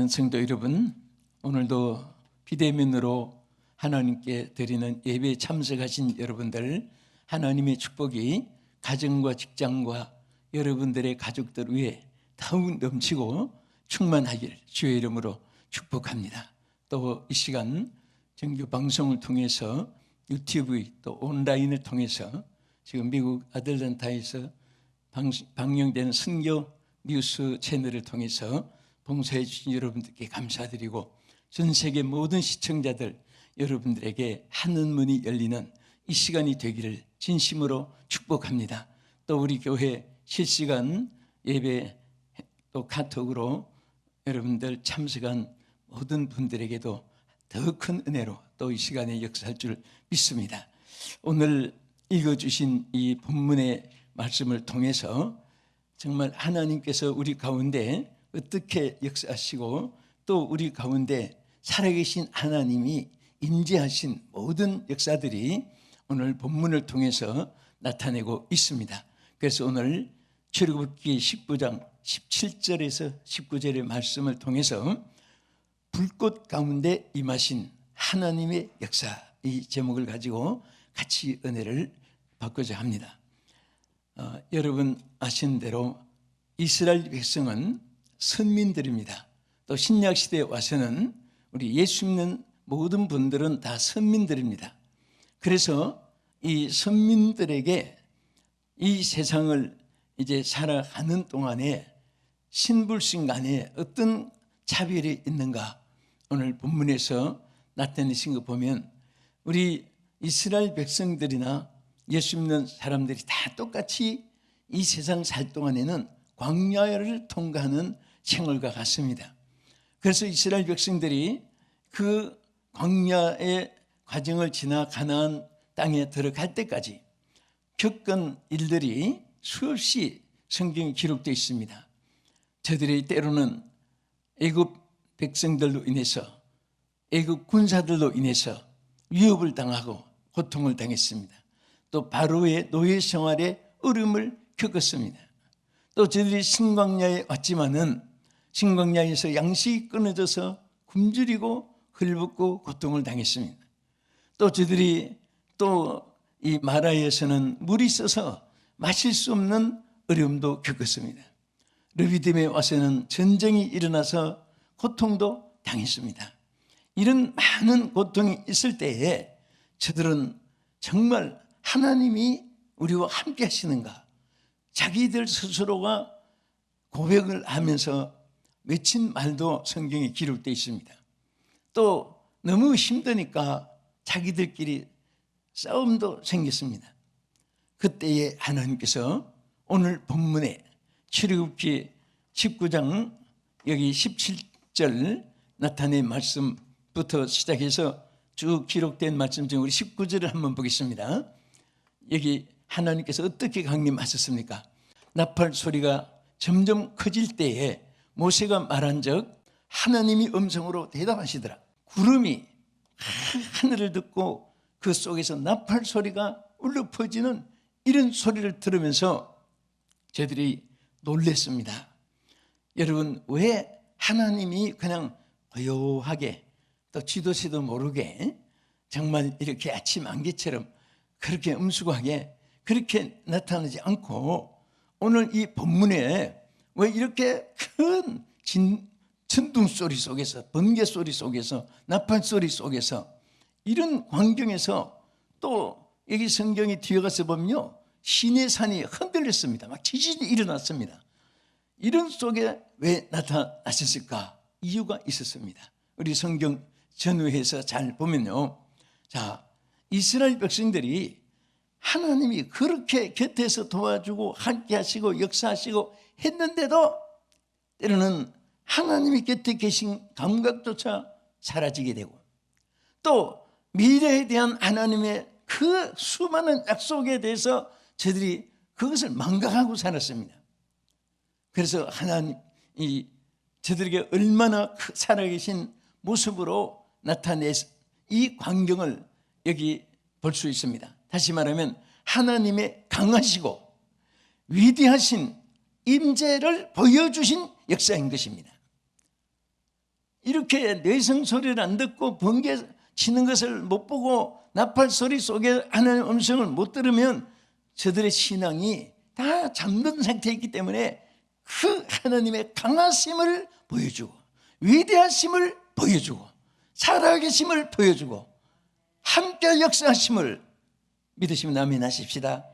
사랑하는 성도 여러분, 오늘도 비대면으로 하나님께 드리는 예배에 참석하신 여러분들, 하나님의 축복이 가정과 직장과 여러분들의 가족들 위에 더욱 넘치고 충만하길 주의 이름으로 축복합니다. 또 이 시간 정규 방송을 통해서 유튜브 또 온라인을 통해서 지금 미국 아틀란타에서 방영되는 선교 뉴스 채널을 통해서 봉사해 주신 여러분들께 감사드리고, 전 세계 모든 시청자들 여러분들에게 하늘문이 열리는 이 시간이 되기를 진심으로 축복합니다. 또 우리 교회 실시간 예배 또 카톡으로 여러분들 참석한 모든 분들에게도 더 큰 은혜로 또 이 시간에 역사할 줄 믿습니다. 오늘 읽어주신 이 본문의 말씀을 통해서 정말 하나님께서 우리 가운데 어떻게 역사하시고 또 우리 가운데 살아계신 하나님이 임재하신 모든 역사들이 오늘 본문을 통해서 나타내고 있습니다. 그래서 오늘 출애굽기 19장 17절에서 19절의 말씀을 통해서 불꽃 가운데 임하신 하나님의 역사, 이 제목을 가지고 같이 은혜를 받고자 합니다. 여러분 아시는 대로 이스라엘 백성은 선민들입니다. 또 신약 시대에 와서는 우리 예수 믿는 모든 분들은 다 선민들입니다. 그래서 이 선민들에게 이 세상을 이제 살아가는 동안에 신불신 간에 어떤 차별이 있는가, 오늘 본문에서 나타내신 거 보면 우리 이스라엘 백성들이나 예수 믿는 사람들이 다 똑같이 이 세상 살 동안에는 광야를 통과하는 생활과 같습니다. 그래서 이스라엘 백성들이 그 광야의 과정을 지나 가나안 땅에 들어갈 때까지 겪은 일들이 수없이 성경에 기록되어 있습니다. 저들이 때로는 애굽 백성들로 인해서, 애굽 군사들로 인해서 위협을 당하고 고통을 당했습니다. 또 바로의 노예 생활에 어려움을 겪었습니다. 또 저들이 신광야에 왔지만은 신광야에서 양식이 끊어져서 굶주리고 헐벗고 고통을 당했습니다. 또 저들이 또 이 마라에서는 물이 있어서 마실 수 없는 어려움도 겪었습니다. 르비딤에 와서는 전쟁이 일어나서 고통도 당했습니다. 이런 많은 고통이 있을 때에 저들은 정말 하나님이 우리와 함께 하시는가, 자기들 스스로가 고백을 하면서 외친 말도 성경에 기록되어 있습니다. 또 너무 힘드니까 자기들끼리 싸움도 생겼습니다. 그때에 하나님께서 오늘 본문에 출애굽기 19장 여기 17절 나타낸 말씀부터 시작해서 쭉 기록된 말씀 중 우리 19절을 한번 보겠습니다. 여기 하나님께서 어떻게 강림하셨습니까? 나팔 소리가 점점 커질 때에 모세가 말한 적 하나님이 음성으로 대답하시더라. 구름이 하늘을 듣고 그 속에서 나팔 소리가 울려 퍼지는 이런 소리를 들으면서 저들이 놀랐습니다. 여러분, 왜 하나님이 그냥 고요하게 또 지도새도 모르게 정말 이렇게 아침 안개처럼 그렇게 음수하게 그렇게 나타나지 않고 오늘 이 본문에 왜 이렇게 큰 천둥 소리 속에서, 번개 소리 속에서, 나팔 소리 속에서, 이런 환경에서 또 여기 성경에 뒤에 가서 보면요, 시내산이 흔들렸습니다. 막 지진이 일어났습니다. 이런 속에 왜 나타나셨을까? 이유가 있었습니다. 우리 성경 전후해서 잘 보면요, 자, 이스라엘 백성들이 하나님이 그렇게 곁에서 도와주고 함께 하시고 역사하시고 했는데도 때로는 하나님이 곁에 계신 감각조차 사라지게 되고, 또 미래에 대한 하나님의 그 수많은 약속에 대해서 저들이 그것을 망각하고 살았습니다. 그래서 하나님이 저들에게 얼마나 살아계신 모습으로 나타내 이 광경을 여기 볼 수 있습니다. 다시 말하면 하나님의 강하시고 위대하신 임재를 보여주신 역사인 것입니다. 이렇게 내성 소리를 안 듣고 번개 치는 것을 못 보고 나팔 소리 속에 하나님의 음성을 못 들으면 저들의 신앙이 다 잠든 상태에 있기 때문에 그 하나님의 강하심을 보여주고 위대하심을 보여주고 살아계심을 보여주고 함께 역사하심을 믿으시면 아멘 하십시다.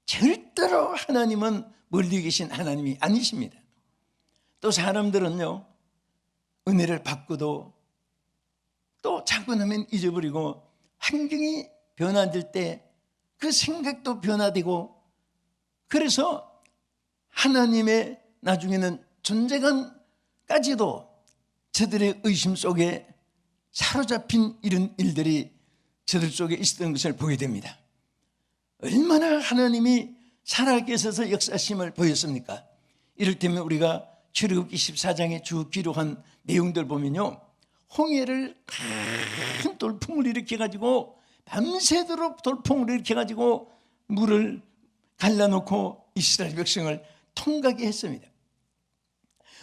절대로 하나님은 멀리 계신 하나님이 아니십니다. 또 사람들은요, 은혜를 받고도 또 자고 나면 잊어버리고 환경이 변화될 때 그 생각도 변화되고, 그래서 하나님의 나중에는 존재감까지도 저들의 의심 속에 사로잡힌 이런 일들이 저들 속에 있었던 것을 보게 됩니다. 얼마나 하나님이 살아계셔서 역사심을 보였습니까? 이를테면 우리가 출애굽기 14장에 쭉 기록한 내용들 보면요, 홍해를 큰 돌풍을 일으켜가지고 밤새도록 돌풍을 일으켜가지고 물을 갈라놓고 이스라엘 백성을 통과하게 했습니다.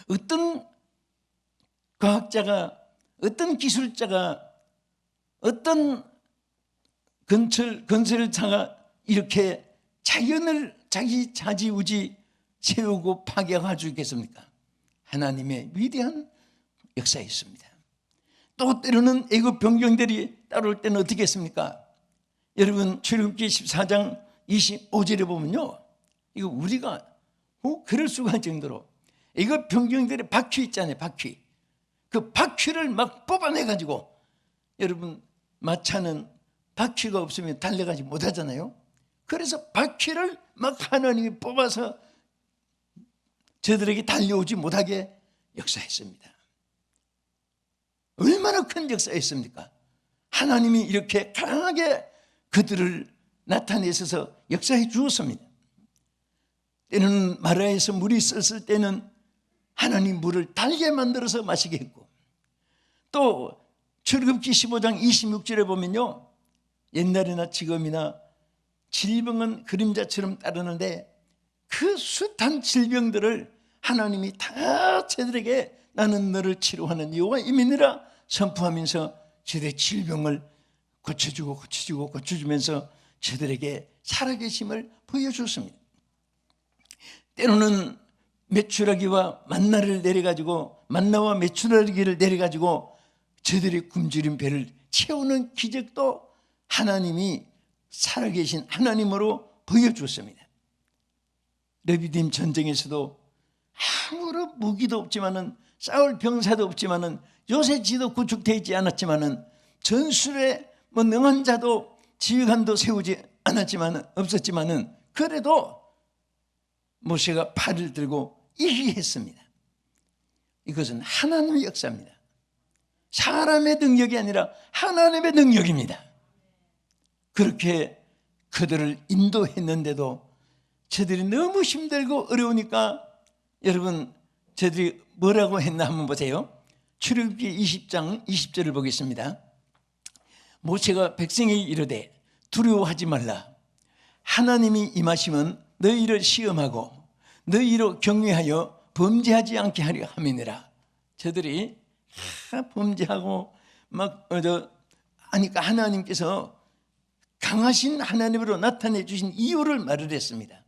어떤 과학자가, 어떤 기술자가, 어떤 건설자가 이렇게 자연을 자기 자지우지 세우고 파괴할 수 있겠습니까? 하나님의 위대한 역사였습니다. 또 때로는 애굽 병경들이 따라올 때는 어떻게 했습니까? 여러분 출애굽기 14장 25절에 보면요, 이거 우리가 그럴 수가 있을 정도로 애굽 병경들의 바퀴 있잖아요. 바퀴. 그 바퀴를 막 뽑아내가지고, 여러분 마차는 바퀴가 없으면 달려가지 못하잖아요. 그래서 바퀴를 막 하나님이 뽑아서 저들에게 달려오지 못하게 역사했습니다. 얼마나 큰 역사였습니까? 하나님이 이렇게 강하게 그들을 나타내셔서 역사해 주었습니다. 때는 마라에서 물이 있었을 때는 하나님 물을 달게 만들어서 마시게 했고, 또 출애굽기 15장 26절에 보면요, 옛날이나 지금이나 질병은 그림자처럼 따르는데 그 숱한 질병들을 하나님이 다 저들에게 나는 너를 치료하는 여호와 이민이라 선포하면서 저들의 질병을 고쳐주면서 저들에게 살아계심을 보여줬습니다. 때로는 메추라기와 만나를 내려가지고, 만나와 메추라기를 내려가지고 저들의 굶주린 배를 채우는 기적도 하나님이 살아계신 하나님으로 보여주었습니다. 르비딤 전쟁에서도 아무런 무기도 없지만은, 싸울 병사도 없지만은, 요새지도 구축되어 있지 않았지만은, 전술에 능한 자도 지휘관도 세우지 없었지만은, 그래도 모세가 팔을 들고 이기게 했습니다. 이것은 하나님의 역사입니다. 사람의 능력이 아니라 하나님의 능력입니다. 그렇게 그들을 인도했는데도 저들이 너무 힘들고 어려우니까, 여러분 저들이 뭐라고 했나 한번 보세요. 출애굽기 20장 20절을 보겠습니다. 모세가 백성에게 이르되 두려워하지 말라. 하나님이 임하시면 너희를 시험하고 너희로 경외하여 범죄하지 않게 하려 함이니라. 저들이 범죄하고 하니까 하나님께서 강하신 하나님으로 나타내 주신 이유를 말을 했습니다.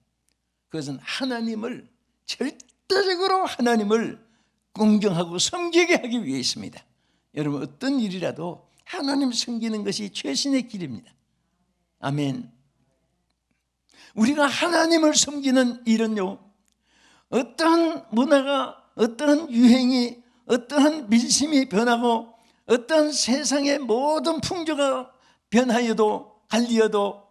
그것은 하나님을, 절대적으로 하나님을 공경하고 섬기게 하기 위해 있습니다. 여러분 어떤 일이라도 하나님 섬기는 것이 최신의 길입니다. 아멘. 우리가 하나님을 섬기는 일은요, 어떠한 문화가, 어떠한 유행이, 어떠한 민심이 변하고, 어떠한 세상의 모든 풍조가 변하여도 갈리어도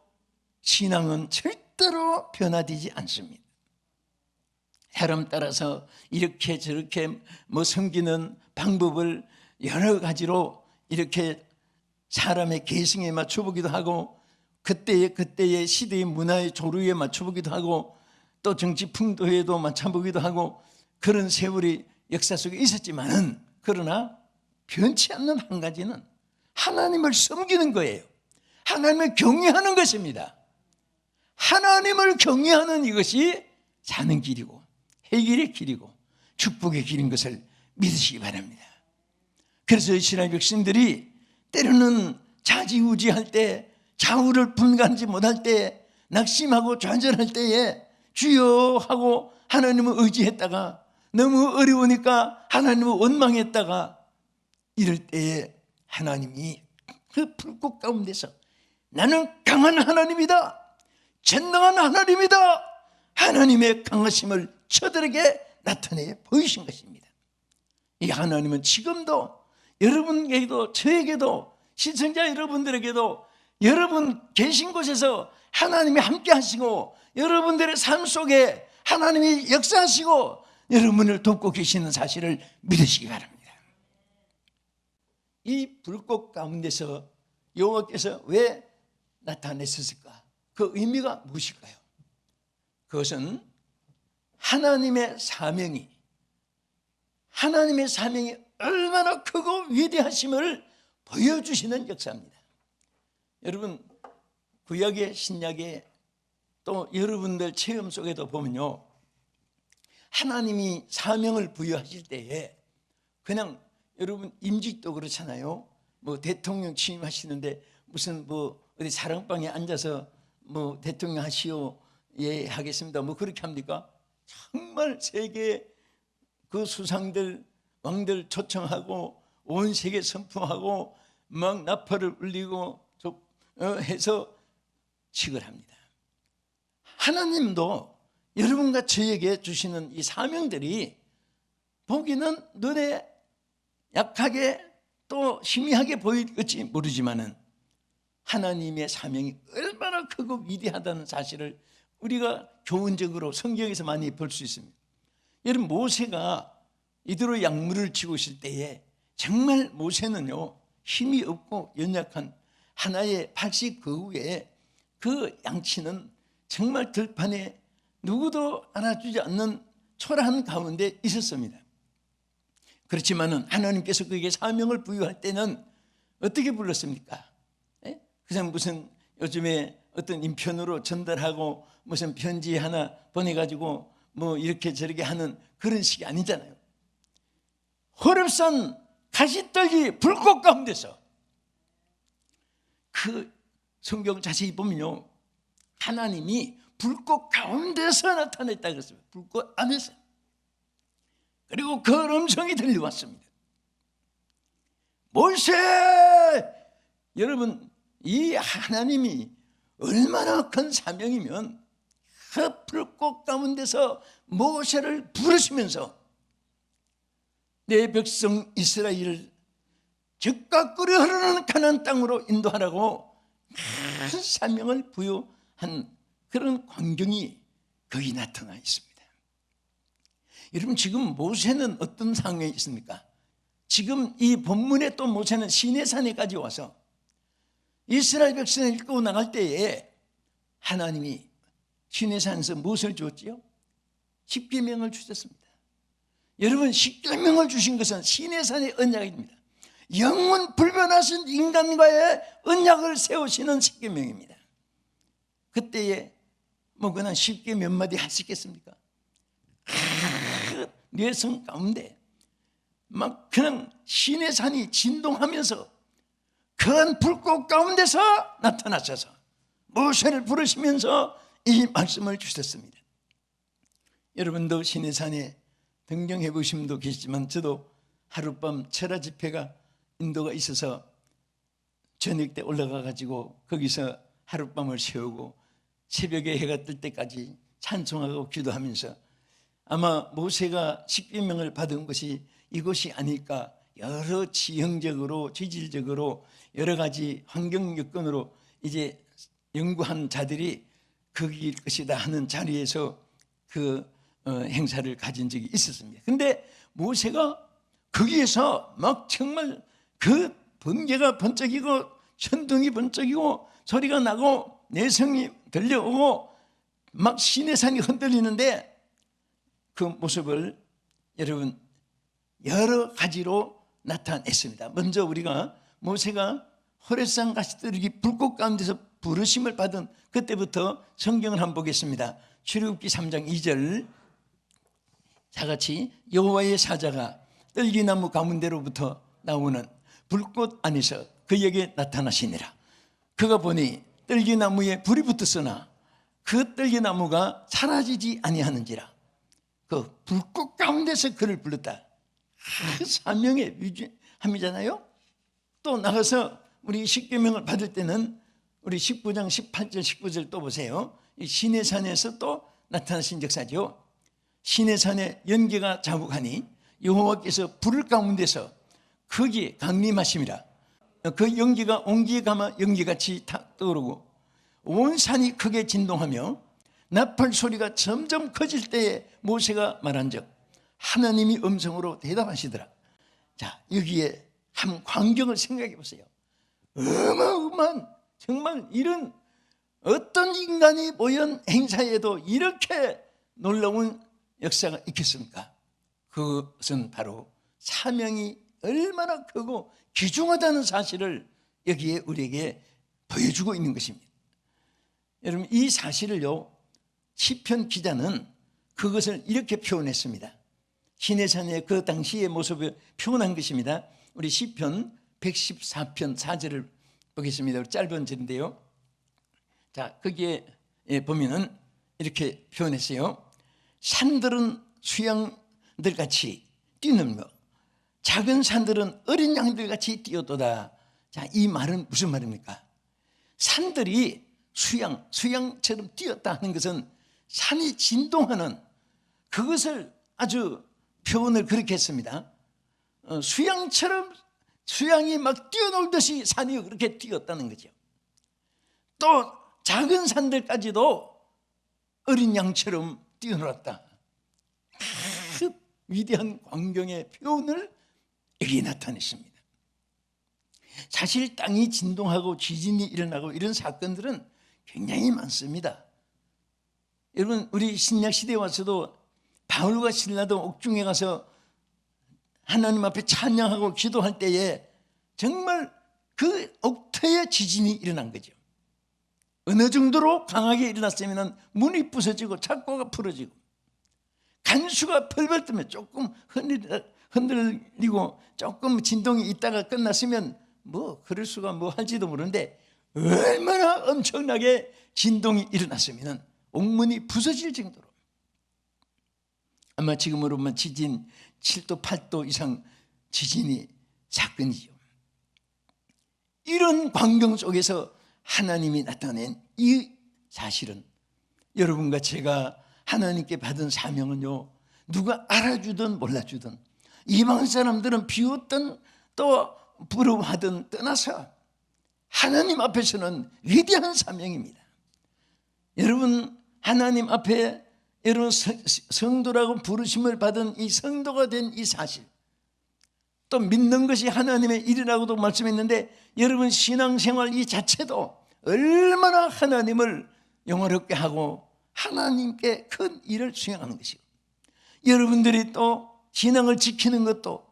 신앙은 절대로 변화되지 않습니다. 사람 따라서 이렇게 저렇게 섬기는 방법을 여러 가지로 이렇게 사람의 개성에 맞춰보기도 하고, 그때의 시대의 문화의 조류에 맞춰보기도 하고, 또 정치 풍토에도 맞춰보기도 하고, 그런 세월이 역사 속에 있었지만은, 그러나 변치 않는 한 가지는 하나님을 섬기는 거예요. 하나님을 경외하는 것입니다. 하나님을 경외하는 이것이 사는 길이고 해결의 길이고 축복의 길인 것을 믿으시기 바랍니다. 그래서 이스라엘 백성들이 때로는 좌지우지할 때, 좌우를 분간하지 못할 때, 낙심하고 좌절할 때에 주여 하고 하나님을 의지했다가 너무 어려우니까 하나님을 원망했다가 이럴 때에 하나님이 그 불꽃 가운데서 나는 강한 하나님이다, 전능한 하나님이다, 하나님의 강하심을 저들에게 나타내 보이신 것입니다. 이 하나님은 지금도 여러분에게도 저에게도 시청자 여러분들에게도 여러분 계신 곳에서 하나님이 함께 하시고 여러분들의 삶 속에 하나님이 역사하시고 여러분을 돕고 계시는 사실을 믿으시기 바랍니다. 이 불꽃 가운데서 여호와께서 왜 나타내셨을까? 그 의미가 무엇일까요? 그것은 하나님의 사명이 얼마나 크고 위대하심을 보여주시는 역사입니다. 여러분 구약의 신약의 또 여러분들 체험 속에도 보면요, 하나님이 사명을 부여하실 때에 그냥 여러분 임직도 그렇잖아요. 뭐 대통령 취임하시는데 무슨 뭐 어디 사랑방에 앉아서 뭐 대통령 하시오, 예 하겠습니다, 뭐 그렇게 합니까? 정말 세계 그 수상들 왕들 초청하고 온 세계 선포하고 막 나팔을 울리고 해서 칙을 합니다. 하나님도 여러분과 저에게 주시는 이 사명들이 보기는 눈에 약하게 또 희미하게 보일지 모르지만은 하나님의 사명이 얼마나 크고 위대하다는 사실을 우리가 교훈적으로 성경에서 많이 볼 수 있습니다. 여러분 모세가 이대로 약물을 치고 있을 때에 정말 모세는요 힘이 없고 연약한 하나의 팔씨 그 위에 그 양치는 정말 들판에 누구도 알아주지 않는 초라한 가운데 있었습니다. 그렇지만은 하나님께서 그에게 사명을 부여할 때는 어떻게 불렀습니까? 그냥 무슨 요즘에 어떤 인편으로 전달하고 무슨 편지 하나 보내가지고 뭐 이렇게 저렇게 하는 그런 식이 아니잖아요. 호렙산 가시떨기 불꽃 가운데서 그 성경 자세히 보면요 하나님이 불꽃 가운데서 나타냈다 그랬습니다. 불꽃 안에서. 그리고 그 음성이 들려왔습니다. 모세! 여러분 이 하나님이 얼마나 큰 사명이면 그 불꽃 가운데서 모세를 부르시면서 내 백성 이스라엘을 즉각 끓여 흐르는 가나안 땅으로 인도하라고 큰 사명을 부여한 그런 광경이 거기 나타나 있습니다. 여러분 지금 모세는 어떤 상황에 있습니까? 지금 이 본문에 또 모세는 시내산에까지 와서 이스라엘 백성을 이끌고 나갈 때에 하나님이 시내산에서 무엇을 주었지요? 십계명을 주셨습니다. 여러분 십계명을 주신 것은 시내산의 언약입니다. 영원 불변하신 인간과의 언약을 세우시는 십계명입니다. 그때에 뭐 그냥 쉽게 몇 마디 할 수 있겠습니까? 뇌성 가운데 막 그냥 시내산이 진동하면서 큰 불꽃 가운데서 나타나셔서 모세를 부르시면서 이 말씀을 주셨습니다. 여러분도 시내산에 등경해 보신 분도 계시지만 저도 하룻밤 철야 집회가 인도가 있어서 저녁 때 올라가 가지고 거기서 하룻밤을 새우고 새벽에 해가 뜰 때까지 찬송하고 기도하면서 아마 모세가 십계명을 받은 것이 이것이 아닐까, 여러 지형적으로 지질적으로 여러 가지 환경 여건으로 이제 연구한 자들이 거기일 것이다 하는 자리에서 그 행사를 가진 적이 있었습니다. 그런데 모세가 거기에서 막 정말 그 번개가 번쩍이고 천둥이 번쩍이고 소리가 나고 내성이 들려오고 막 시내산이 흔들리는데 그 모습을 여러분 여러 가지로 나타냈습니다. 먼저 우리가 모세가 호렙산 가시떨기 불꽃 가운데서 부르심을 받은 그때부터 성경을 한번 보겠습니다. 출애굽기 3장 2절 다 같이 여호와의 사자가 떨기나무 가운데로부터 나오는 불꽃 안에서 그에게 나타나시니라. 그가 보니 떨기나무에 불이 붙었으나 그 떨기나무가 사라지지 아니하는지라. 그 불꽃 가운데서 그를 불렀다. 그 사명의 위함이잖아요. 또 나가서 우리 십계명을 받을 때는 우리 19장 18절 19절 또 보세요. 이 시내산에서 또 나타나신 역사죠. 시내산에 연기가 자욱하니 여호와께서 불 가운데서 거기에 강림하심이라. 그 연기가 온기에 감아 연기같이 떠오르고 온 산이 크게 진동하며 나팔 소리가 점점 커질 때에 모세가 말한즉 하나님이 음성으로 대답하시더라. 자, 여기에 한 광경을 생각해 보세요. 어마어마한, 정말 이런 어떤 인간이 모연 행사에도 이렇게 놀라운 역사가 있겠습니까? 그것은 바로 사명이 얼마나 크고 귀중하다는 사실을 여기에 우리에게 보여주고 있는 것입니다. 여러분, 이 사실을요, 시편 기자는 그것을 이렇게 표현했습니다. 시내산의 그 당시의 모습을 표현한 것입니다. 우리 시편 114편 4절을 보겠습니다. 짧은 절인데요. 자, 거기에 보면은 이렇게 표현했어요. 산들은 수양들 같이 뛰놀며 작은 산들은 어린 양들 같이 뛰어도다. 자, 이 말은 무슨 말입니까? 산들이 수양처럼 뛰었다 하는 것은 산이 진동하는 그것을 아주 표현을 그렇게 했습니다. 수양처럼, 수양이 막 뛰어놀듯이 산이 그렇게 뛰었다는 거죠. 또 작은 산들까지도 어린 양처럼 뛰어놀았다. 그 위대한 광경의 표현을 여기 나타냈습니다. 사실 땅이 진동하고 지진이 일어나고 이런 사건들은 굉장히 많습니다. 여러분, 우리 신약 시대에 와서도 바울과 신라도 옥중에 가서 하나님 앞에 찬양하고 기도할 때에 정말 그 옥터에 지진이 일어난 거죠. 어느 정도로 강하게 일어났으면 문이 부서지고 창고가 풀어지고 간수가 펄펄 뜨면 조금 흔들리고 조금 진동이 있다가 끝났으면 뭐 그럴 수가 뭐 할지도 모르는데 얼마나 엄청나게 진동이 일어났으면 옥문이 부서질 정도로, 아마 지금으로 보면 지진 7도 8도 이상 지진이 사건이죠. 이런 광경 속에서 하나님이 나타낸 이 사실은 여러분과 제가 하나님께 받은 사명은요, 누가 알아주든 몰라주든 이방 사람들은 비웃든 또 부러워하든 떠나서 하나님 앞에서는 위대한 사명입니다. 여러분, 하나님 앞에 여러분 성도라고 부르심을 받은 이 성도가 된 이 사실, 또 믿는 것이 하나님의 일이라고도 말씀했는데 여러분 신앙생활 이 자체도 얼마나 하나님을 영화롭게 하고 하나님께 큰 일을 수행하는 것이고, 여러분들이 또 신앙을 지키는 것도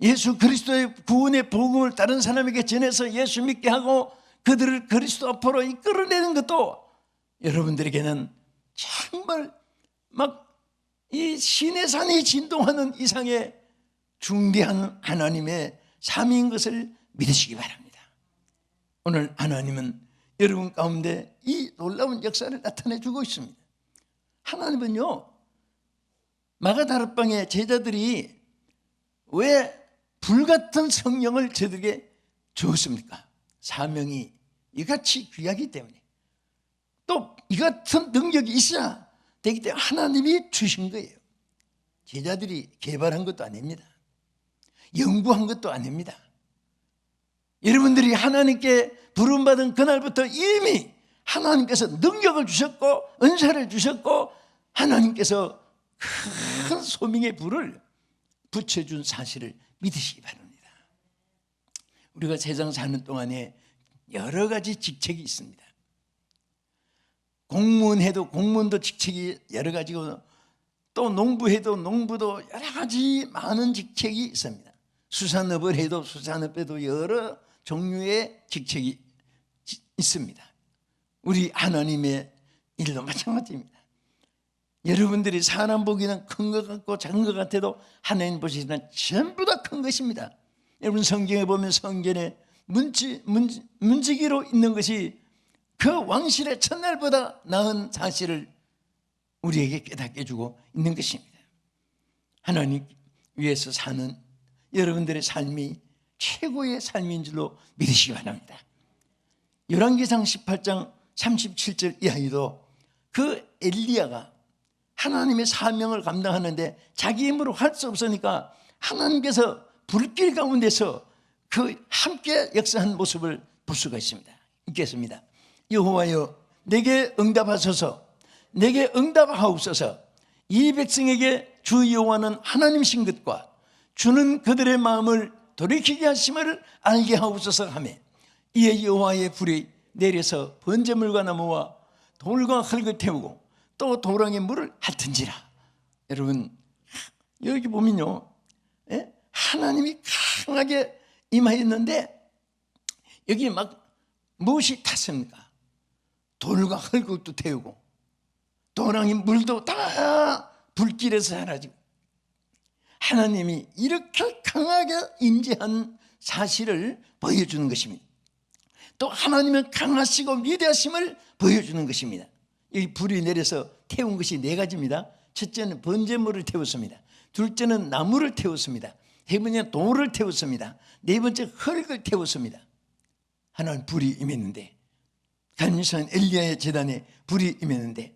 예수 그리스도의 구원의 복음을 다른 사람에게 전해서 예수 믿게 하고 그들을 그리스도 앞으로 이끌어내는 것도 여러분들에게는 정말 막 이 시내산이 진동하는 이상의 중대한 하나님의 삶인 것을 믿으시기 바랍니다. 오늘 하나님은 여러분 가운데 이 놀라운 역사를 나타내 주고 있습니다. 하나님은요, 마가다락방의 제자들이 왜 불같은 성령을 저들에게 주었습니까? 사명이 이같이 귀하기 때문에, 또 이 같은 능력이 있어야 되기 때문에 하나님이 주신 거예요. 제자들이 개발한 것도 아닙니다. 연구한 것도 아닙니다. 여러분들이 하나님께 부름받은 그날부터 이미 하나님께서 능력을 주셨고 은사를 주셨고 하나님께서 큰 소명의 불을 붙여준 사실을 믿으시기 바랍니다. 우리가 세상 사는 동안에 여러 가지 직책이 있습니다. 공무원해도 공무원도 직책이 여러 가지고, 또 농부해도 농부도 여러 가지 많은 직책이 있습니다. 수산업을 해도 수산업에도 여러 종류의 직책이 있습니다. 우리 하나님의 일도 마찬가지입니다. 여러분들이 사람 보기는 큰 것 같고 작은 것 같아도 하나님 보시기는 전부 다 큰 것입니다. 여러분 성경에 보면 성전에 문지기로 있는 것이 그 왕실의 첫날보다 나은 사실을 우리에게 깨닫게 해주고 있는 것입니다. 하나님 위해서 사는 여러분들의 삶이 최고의 삶인 줄로 믿으시기 바랍니다. 열왕기상 18장 37절 이하에도 그 엘리야가 하나님의 사명을 감당하는데 자기 힘으로 할 수 없으니까 하나님께서 불길 가운데서 그 함께 역사한 모습을 볼 수가 있습니다. 읽겠습니다. 여호와여 내게 응답하소서, 내게 응답하옵소서. 이 백성에게 주 여호와는 하나님이신 것과 주는 그들의 마음을 돌이키게 하심을 알게 하옵소서 하며 이에 여호와의 불이 내려서 번제물과 나무와 돌과 흙을 태우고 또 도랑에 물을 핥은지라. 여러분 여기 보면요, 하나님이 강하게 임하였는데 여기 막 무엇이 탔습니까? 돌과 흙을 또 태우고 도랑에 물도 다 불길에서 사라지고 하나님이 이렇게 강하게 임재한 사실을 보여주는 것입니다. 또 하나님은 강하시고 위대하심을 보여주는 것입니다. 이 불이 내려서 태운 것이 네 가지입니다. 첫째는 번제물을 태웠습니다. 둘째는 나무를 태웠습니다. 세 번째는 돌을 태웠습니다. 네 번째 흙을 태웠습니다. 하나는 불이 임했는데, 갈멜산 엘리야의 제단에 불이 임했는데,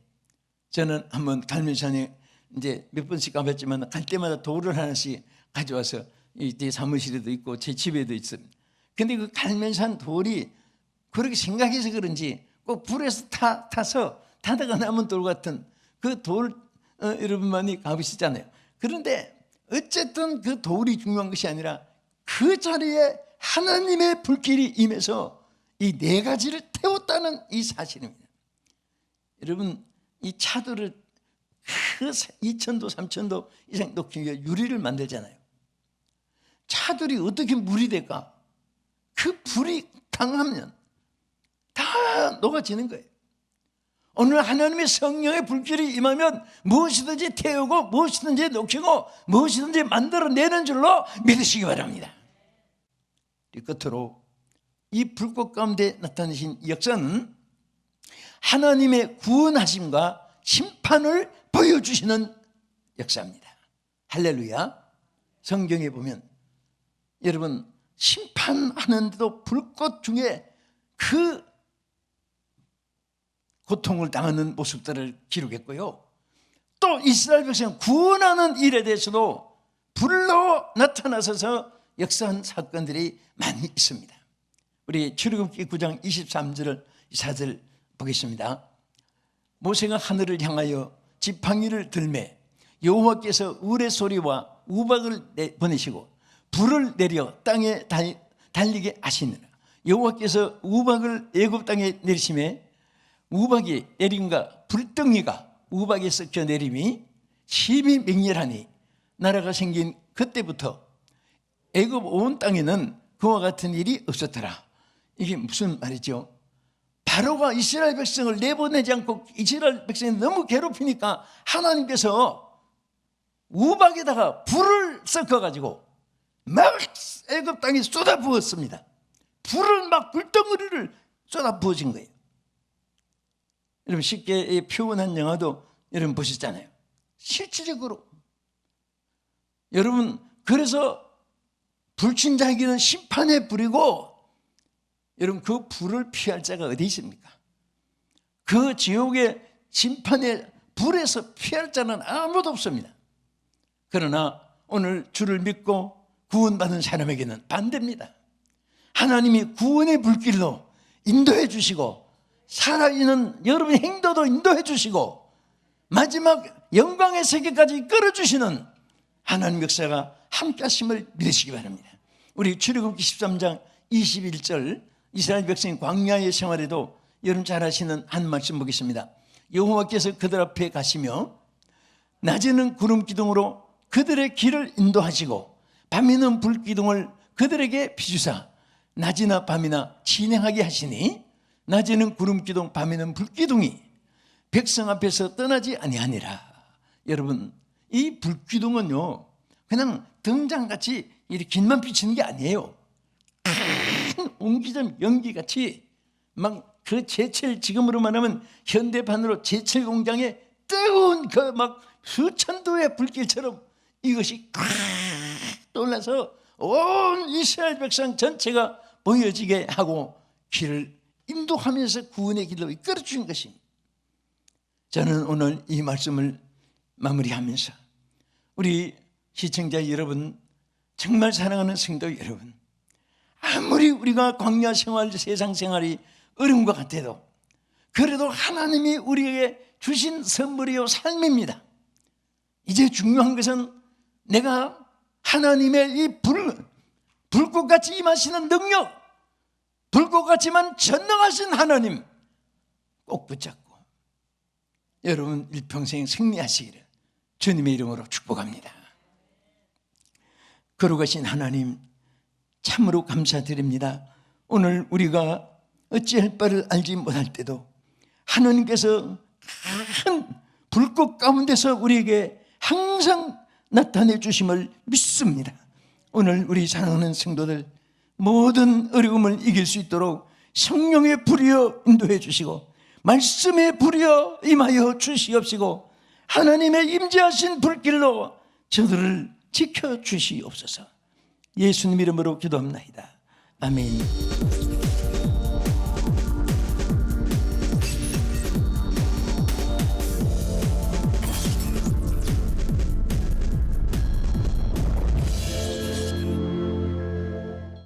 저는 한번 갈멜산에 이제 몇 번씩 가봤지만 갈 때마다 돌을 하나씩 가져와서 제 사무실에도 있고 제 집에도 있습니다. 근데 그 갈멜산 돌이 그렇게 생각해서 그런지 꼭 불에서 타서 타다가 남은 돌 같은 그 돌 여러분만이 가보시잖아요. 그런데 어쨌든 그 돌이 중요한 것이 아니라 그 자리에 하나님의 불길이 임해서 이 네 가지를 태웠다는 이 사실입니다. 여러분 이 차들을 그 2,000도 3,000도 이상 높이 유리를 만들잖아요. 차들이 어떻게 물이 될까? 그 불이 강하면 다 녹아지는 거예요. 오늘 하나님의 성령의 불길이 임하면 무엇이든지 태우고 무엇이든지 녹이고 무엇이든지 만들어내는 줄로 믿으시기 바랍니다. 끝으로 이 불꽃 가운데 나타나신 이 역사는 하나님의 구원하심과 심판을 보여주시는 역사입니다. 할렐루야. 성경에 보면 여러분 심판하는데도 불꽃 중에 그 고통을 당하는 모습들을 기록했고요. 또 이스라엘 백성 구원하는 일에 대해서도 불로 나타나서서 역사한 사건들이 많이 있습니다. 우리 출애굽기 9장 23절 4절 보겠습니다. 모세가 하늘을 향하여 지팡이를 들매 여호와께서 우레 소리와 우박을 보내시고 불을 내려 땅에 달리게 하시느라. 여호와께서 우박을 애굽 땅에 내리심에 우박이 내림과 불덩이가 우박에 섞여 내림이 심히 맹렬하니 나라가 생긴 그때부터 애굽 온 땅에는 그와 같은 일이 없었더라. 이게 무슨 말이죠? 바로가 이스라엘 백성을 내보내지 않고 이스라엘 백성이 너무 괴롭히니까 하나님께서 우박에다가 불을 섞어가지고 막 애굽 땅에 쏟아 부었습니다. 불을 막 불덩어리를 쏟아 부어진 거예요. 여러분 쉽게 표현한 영화도 여러분 보셨잖아요. 실질적으로 여러분 그래서 불친자에게는 심판의 불이고 여러분 그 불을 피할 자가 어디 있습니까? 그 지옥의 심판의 불에서 피할 자는 아무도 없습니다. 그러나 오늘 주를 믿고 구원받은 사람에게는 반대입니다. 하나님이 구원의 불길로 인도해 주시고 살아있는 여러분의 행도도 인도해 주시고 마지막 영광의 세계까지 이끌어 주시는 하나님 역사가 함께 하심을 믿으시기 바랍니다. 우리 출애굽기 13장 21절 이스라엘 백성이 광야의 생활에도 여러분 잘 아시는 한 말씀 보겠습니다. 여호와께서 그들 앞에 가시며 낮에는 구름 기둥으로 그들의 길을 인도하시고 밤에는 불 기둥을 그들에게 비추사 낮이나 밤이나 진행하게 하시니 낮에는 구름 기둥 밤에는 불 기둥이 백성 앞에서 떠나지 아니하니라. 여러분 이 불 기둥은요 그냥 등장같이 이렇게 길만 비치는 게 아니에요. 큰 옹기장 연기같이 막 그 제철, 지금으로 말하면 현대판으로 제철 공장에 뜨거운 그 막 수천 도의 불길처럼 이것이 꽉 떠올라서 온 이스라엘 백성 전체가 보여지게 하고 길을 인도하면서 구원의 길로 이끌어 주신 것입니다. 저는 오늘 이 말씀을 마무리하면서 우리 시청자 여러분, 정말 사랑하는 성도 여러분, 아무리 우리가 광야 생활, 세상 생활이 어려운 것 같아도 그래도 하나님이 우리에게 주신 선물이요 삶입니다. 이제 중요한 것은 내가 하나님의 이 불꽃같이 임하시는 능력, 불꽃같이만 전능하신 하나님 꼭 붙잡고 여러분 일평생 승리하시기를 주님의 이름으로 축복합니다. 거룩하신 하나님, 참으로 감사드립니다. 오늘 우리가 어찌할 바를 알지 못할 때도 하나님께서 큰 불꽃 가운데서 우리에게 항상 나타내 주심을 믿습니다. 오늘 우리 사랑하는 성도들 모든 어려움을 이길 수 있도록 성령의 불이여 인도해 주시고 말씀의 불이여 임하여 주시옵시고 하나님의 임재하신 불길로 저들을 지켜 주시옵소서. 예수님 이름으로 기도합나이다. 아멘.